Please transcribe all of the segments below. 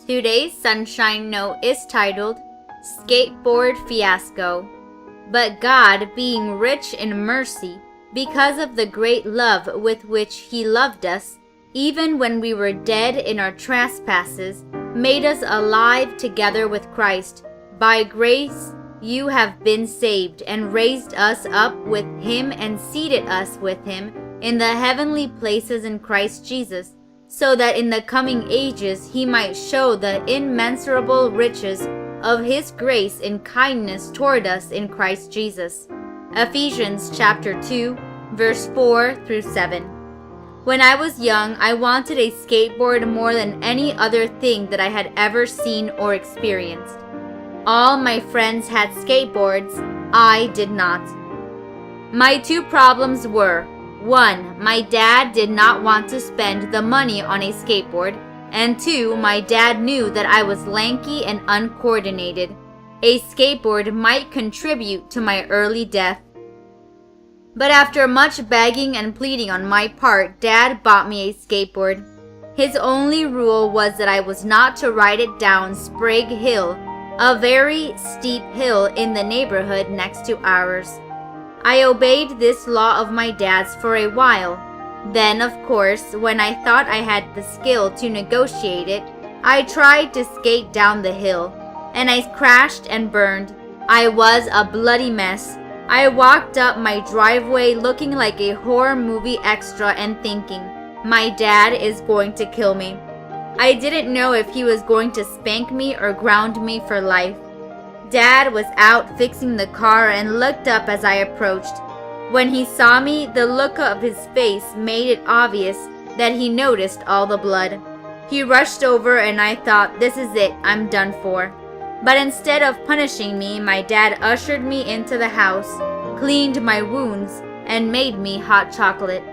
Today's Sunshine Note is titled, Skateboard Fiasco. But God, being rich in mercy, because of the great love with which He loved us, even when we were dead in our trespasses, made us alive together with Christ. By grace you have been saved, and raised us up with Him and seated us with Him in the heavenly places in Christ Jesus, so that in the coming ages He might show the immeasurable riches of His grace and kindness toward us in Christ Jesus. Ephesians chapter 2, verse 4 through 7. When I was young, I wanted a skateboard more than any other thing that I had ever seen or experienced. All my friends had skateboards, I did not. My two problems were: 1. My dad did not want to spend the money on a skateboard, and 2. My dad knew that I was lanky and uncoordinated. A skateboard might contribute to my early death. But after much begging and pleading on my part, Dad bought me a skateboard. His only rule was that I was not to ride it down Sprague Hill, a very steep hill in the neighborhood next to ours. I obeyed this law of my dad's for a while. Then, of course, when I thought I had the skill to negotiate it, I tried to skate down the hill, and I crashed and burned. I was a bloody mess. I walked up my driveway looking like a horror movie extra and thinking, my dad is going to kill me. I didn't know if he was going to spank me or ground me for life. Dad was out fixing the car and looked up as I approached. When he saw me, the look of his face made it obvious that he noticed all the blood. He rushed over and I thought, this is it, I'm done for. But instead of punishing me, my dad ushered me into the house, cleaned my wounds, and made me hot chocolate.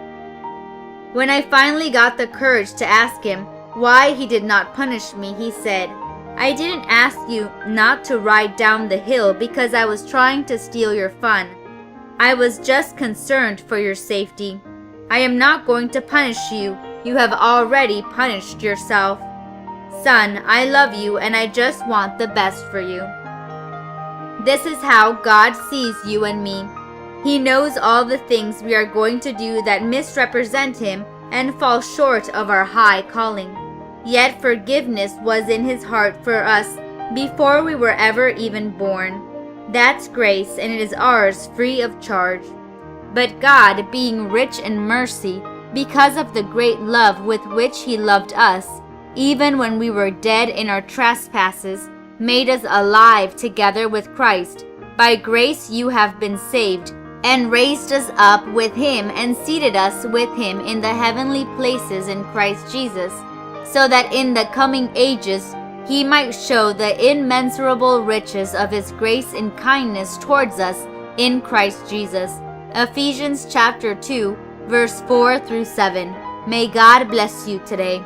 When I finally got the courage to ask him why he did not punish me, he said, I didn't ask you not to ride down the hill because I was trying to steal your fun. I was just concerned for your safety. I am not going to punish you. You have already punished yourself. Son, I love you and I just want the best for you. This is how God sees you and me. He knows all the things we are going to do that misrepresent Him and fall short of our high calling. Yet forgiveness was in His heart for us before we were ever even born. That's grace, and it is ours free of charge. But God, being rich in mercy, because of the great love with which He loved us, even when we were dead in our trespasses, made us alive together with Christ. By grace you have been saved, and raised us up with Him and seated us with Him in the heavenly places in Christ Jesus, so that in the coming ages He might show the immeasurable riches of His grace and kindness towards us in Christ Jesus. Ephesians chapter 2, verse 4 through 7. May God bless you today.